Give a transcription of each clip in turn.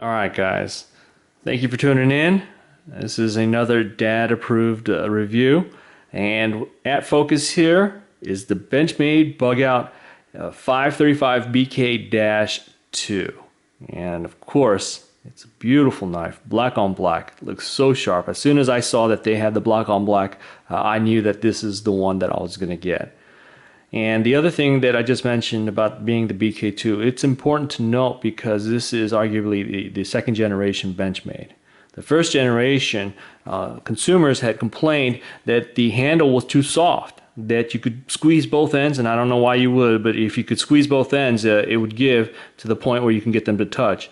All right, guys. Thank you for tuning in. This is another dad-approved review. And at focus here is the Benchmade Bugout 535BK-2. And of course, it's a beautiful knife, black on black. It looks so sharp. As soon as I saw that they had the black on black, I knew that this is the one that I was going to get. And the other thing that I just mentioned about being the BK2, it's important to note because this is arguably the second generation Benchmade. The first generation, consumers had complained that the handle was too soft, that you could squeeze both ends, and I don't know why you would, but if you could squeeze both ends, it would give to the point where you can get them to touch.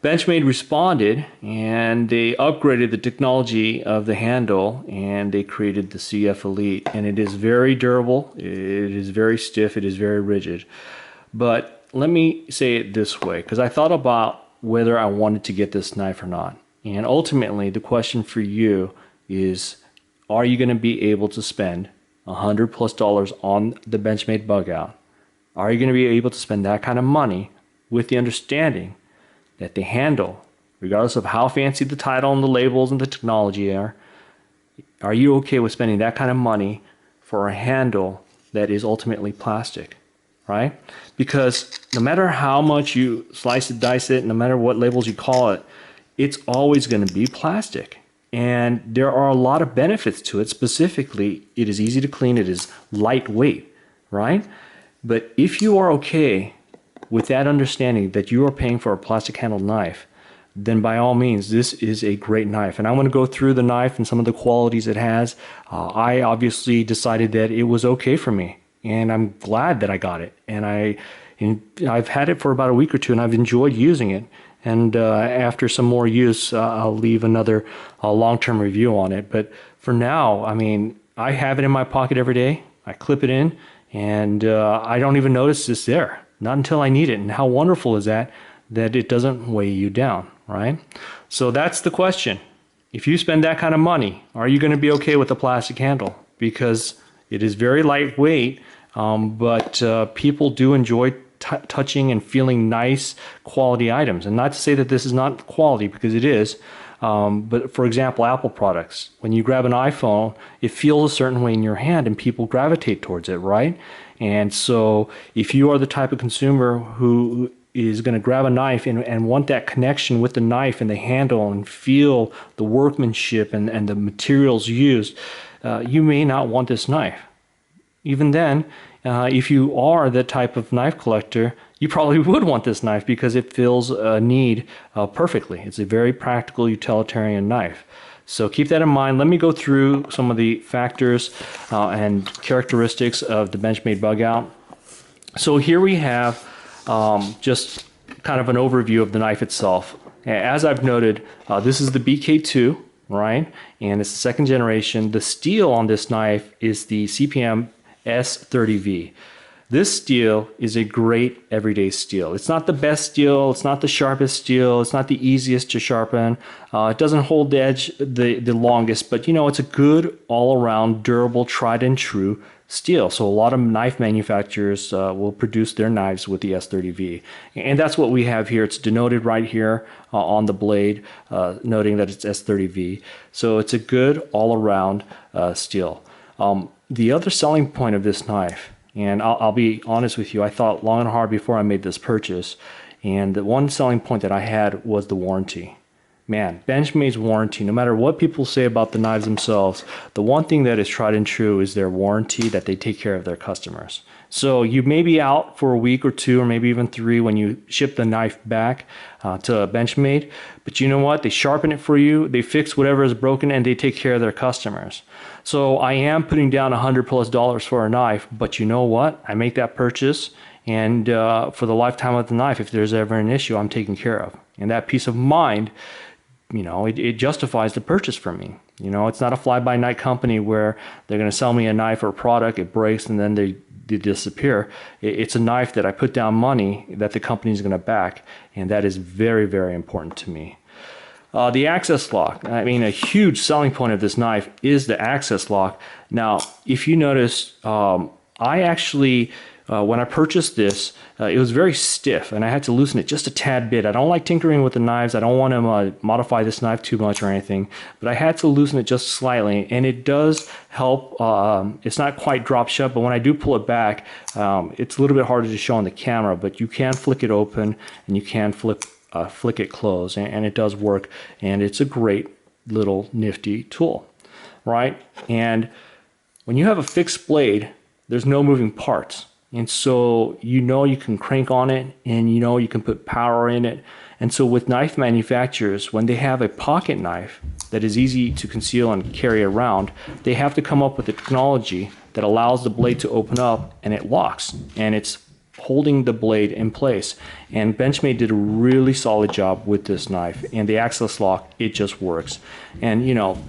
Benchmade responded and they upgraded the technology of the handle and they created the CF Elite, and it is very durable, it is very stiff, it is very rigid. But let me say it this way, because I thought about whether I wanted to get this knife or not. And ultimately the question for you is, are you going to be able to spend $100+ on the Benchmade Bugout? Are you going to be able to spend that kind of money with the understanding that the handle, regardless of how fancy the title and the labels and the technology are you okay with spending that kind of money for a handle that is ultimately plastic, right? Because no matter how much you slice it, dice it, no matter what labels you call it, it's always going to be plastic. And there are a lot of benefits to it. Specifically, it is easy to clean, it is lightweight, right? But if you are okay with that understanding that you are paying for a plastic handled knife, then by all means, this is a great knife. And I want to go through the knife and some of the qualities it has. I obviously decided that it was okay for me, and I'm glad that I got it. And I've had it for about a week or two, and I've enjoyed using it. And after some more use, I'll leave another long-term review on it. But for now, I mean, I have it in my pocket every day. I clip it in, and I don't even notice it's there. Not until I need it. And how wonderful is that it doesn't weigh you down, right? So that's the question. If you spend that kind of money, are you going to be okay with a plastic handle? Because it is very lightweight, but people do enjoy touching and feeling nice quality items. And not to say that this is not quality, because it is. But for example, Apple products, when you grab an iPhone, it feels a certain way in your hand and people gravitate towards it, right? And so if you are the type of consumer who is going to grab a knife and want that connection with the knife and the handle and feel the workmanship and the materials used, you may not want this knife. Even then, if you are the type of knife collector, you probably would want this knife because it fills a need perfectly. It's a very practical utilitarian knife. So keep that in mind. Let me go through some of the factors and characteristics of the Benchmade Bugout. So here we have just kind of an overview of the knife itself. As I've noted, this is the BK2, right? And it's the second generation. The steel on this knife is the CPM S30V. This steel is a great everyday steel. It's not the best steel, it's not the sharpest steel, it's not the easiest to sharpen. It doesn't hold the edge the longest, but you know, it's a good all-around durable tried and true steel. So a lot of knife manufacturers will produce their knives with the S30V. And that's what we have here. It's denoted right here on the blade, noting that it's S30V. So it's a good all-around steel. The other selling point of this knife, and I'll be honest with you, I thought long and hard before I made this purchase, and the one selling point that I had was the warranty. Man, Benchmade's warranty, no matter what people say about the knives themselves, the one thing that is tried and true is their warranty, that they take care of their customers. So you may be out for a week or two or maybe even 3 when you ship the knife back to Benchmade, but you know what? They sharpen it for you, they fix whatever is broken, and they take care of their customers. So I am putting down $100+ for a knife, but you know what? I make that purchase, and for the lifetime of the knife, if there's ever an issue, I'm taken care of. And that peace of mind, you know, it justifies the purchase for me. You know, it's not a fly-by-night company where they're going to sell me a knife or a product, it breaks, and then they disappear. It's a knife that I put down money that the company is going to back, and that is very, very important to me. The access lock. I mean, a huge selling point of this knife is the access lock. Now, if you notice, I actually when I purchased this, it was very stiff and I had to loosen it just a tad bit. I don't like tinkering with the knives. I don't want to modify this knife too much or anything, but I had to loosen it just slightly, and it does help. It's not quite drop shut, but when I do pull it back, it's a little bit harder to show on the camera, but you can flick it open and you can flick it closed, and it does work, and it's a great little nifty tool, right? And when you have a fixed blade, there's no moving parts. And so you can crank on it, and you can put power in it. And so with knife manufacturers, when they have a pocket knife that is easy to conceal and carry around, they have to come up with a technology that allows the blade to open up and it locks, and it's holding the blade in place. And Benchmade did a really solid job with this knife, and the access lock, it just works. And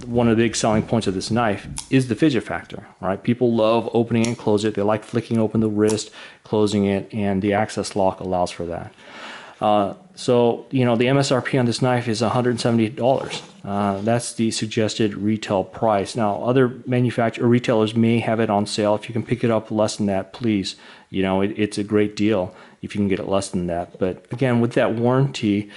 one of the big selling points of this knife is the fidget factor, right? People love opening and close it. They like flicking open the wrist, closing it, and the access lock allows for that. So the MSRP on this knife is $170. That's the suggested retail price. Now, other retailers may have it on sale. If you can pick it up less than that, please. It's a great deal if you can get it less than that. But again, with that warranty,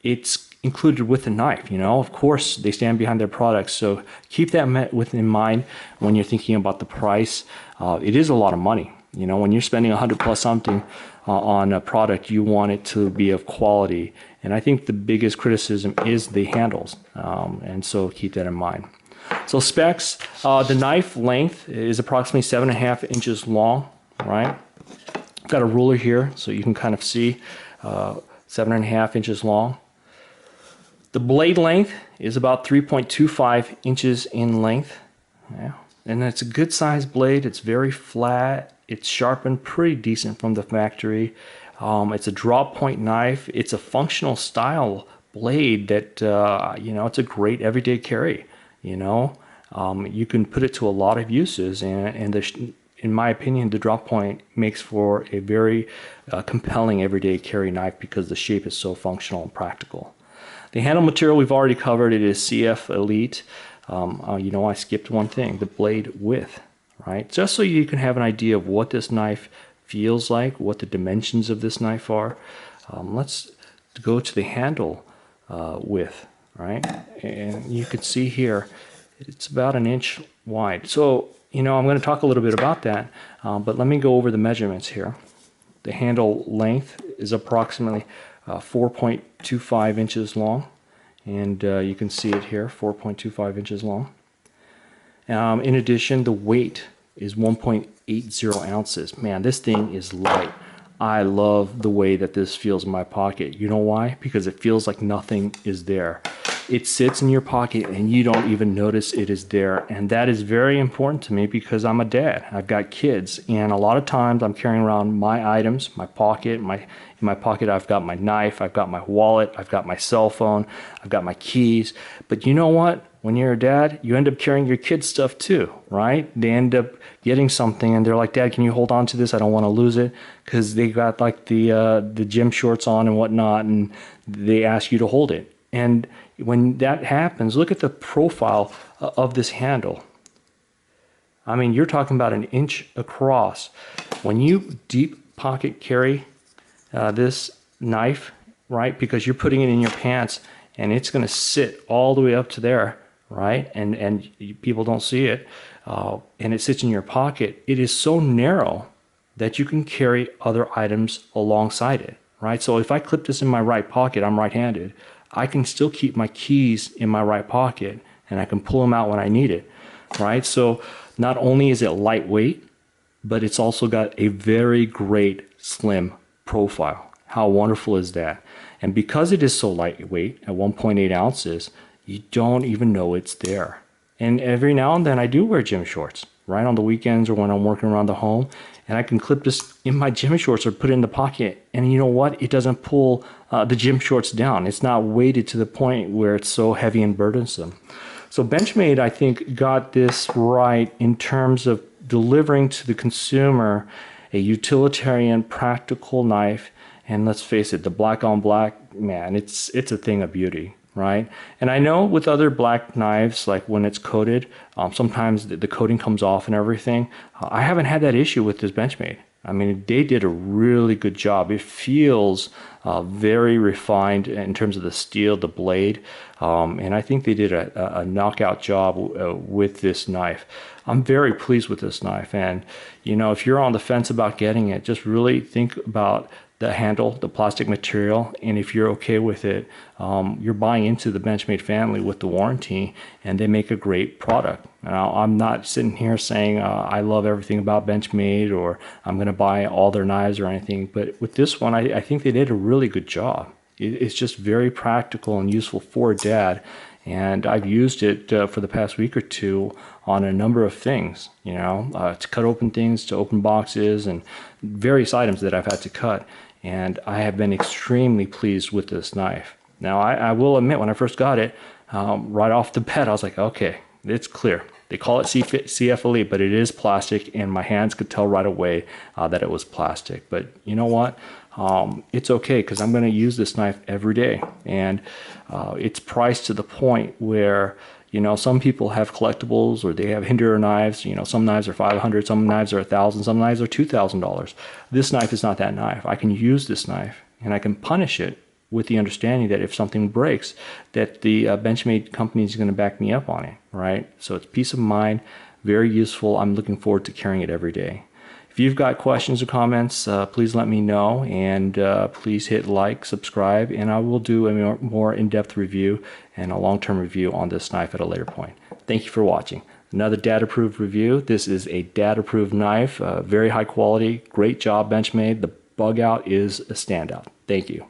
it's included with the knife. Of course, they stand behind their products. So keep that in mind when you're thinking about the price. It is a lot of money. When you're spending $100 plus something on a product, you want it to be of quality. And I think the biggest criticism is the handles. And so keep that in mind. So specs, the knife length is approximately 7.5 inches long, right? I've got a ruler here so you can kind of see 7.5 inches long. The blade length is about 3.25 inches in length. Yeah. And it's a good sized blade. It's very flat. It's sharpened pretty decent from the factory. It's a drop point knife. It's a functional style blade that, it's a great everyday carry. You can put it to a lot of uses, and in my opinion, the drop point makes for a very compelling everyday carry knife because the shape is so functional and practical. The handle material we've already covered. It is CF Elite. I skipped one thing, the blade width, right? Just so you can have an idea of what this knife feels like, what the dimensions of this knife are. Let's go to the handle width, right? And you can see here, it's about 1 inch wide. So, I'm going to talk a little bit about that, but let me go over the measurements here. The handle length is approximately 4.25 inches long. And you can see it here, 4.25 inches long. In addition, the weight is 1.80 ounces. Man, this thing is light. I love the way that this feels in my pocket. You know why? Because it feels like nothing is there. It sits in your pocket and you don't even notice it is there. And that is very important to me because I'm a dad. I've got kids, and a lot of times I'm carrying around my items, my pocket, in my pocket I've got my knife, I've got my wallet, I've got my cell phone, I've got my keys. But you know what? When you're a dad, you end up carrying your kids' stuff too, right? They end up getting something and they're like, Dad, can you hold on to this? I don't want to lose it, because they got like the gym shorts on and whatnot, and they ask you to hold it. And when that happens, look at the profile of this handle. I mean, you're talking about 1 inch across. When you deep pocket carry this knife, right, because you're putting it in your pants and it's going to sit all the way up to there, right, and people don't see it, and it sits in your pocket, it is so narrow that you can carry other items alongside it, right? So if I clip this in my right pocket, I'm right-handed, I can still keep my keys in my right pocket and I can pull them out when I need it, right? So not only is it lightweight, but it's also got a very great slim profile. How wonderful is that? And because it is so lightweight at 1.8 ounces, you don't even know it's there. And every now and then I do wear gym shorts, right? On the weekends or when I'm working around the home, and I can clip this in my gym shorts or put it in the pocket. And you know what? It doesn't pull the gym shorts down. It's not weighted to the point where it's so heavy and burdensome. So Benchmade, I think, got this right in terms of delivering to the consumer a utilitarian, practical knife. And let's face it, the black on black, man, it's a thing of beauty, right? And I know with other black knives, like when it's coated, sometimes the coating comes off and everything. I haven't had that issue with this Benchmade. I mean, they did a really good job. It feels very refined in terms of the steel, the blade, and I think they did a knockout job with this knife. I'm very pleased with this knife, and you know, if you're on the fence about getting it, just really think about the handle, the plastic material, and if you're okay with it, you're buying into the Benchmade family with the warranty, and they make a great product. Now, I'm not sitting here saying I love everything about Benchmade or I'm going to buy all their knives or anything, but with this one, I think they did a really good job. It's just very practical and useful for dad, and I've used it for the past week or two on a number of things, you know, to cut open things, to open boxes, and various items that I've had to cut. And I have been extremely pleased with this knife. Now, I will admit, when I first got it, right off the bat, I was like, okay, it's clear. They call it CF Elite, but it is plastic, and my hands could tell right away that it was plastic. But you know what? It's okay, because I'm going to use this knife every day. And it's priced to the point where, you know, some people have collectibles or they have Hinderer knives. You know, some knives are $500, some knives are $1,000, some knives are $2,000. This knife is not that knife. I can use this knife and I can punish it with the understanding that if something breaks, that the Benchmade company is going to back me up on it, right? So it's peace of mind, very useful. I'm looking forward to carrying it every day. If you've got questions or comments, please let me know, and please hit like, subscribe, and I will do a more in-depth review and a long-term review on this knife at a later point. Thank you for watching. Another dad-approved review. This is a dad-approved knife, very high quality, great job Benchmade. The Bugout is a standout. Thank you.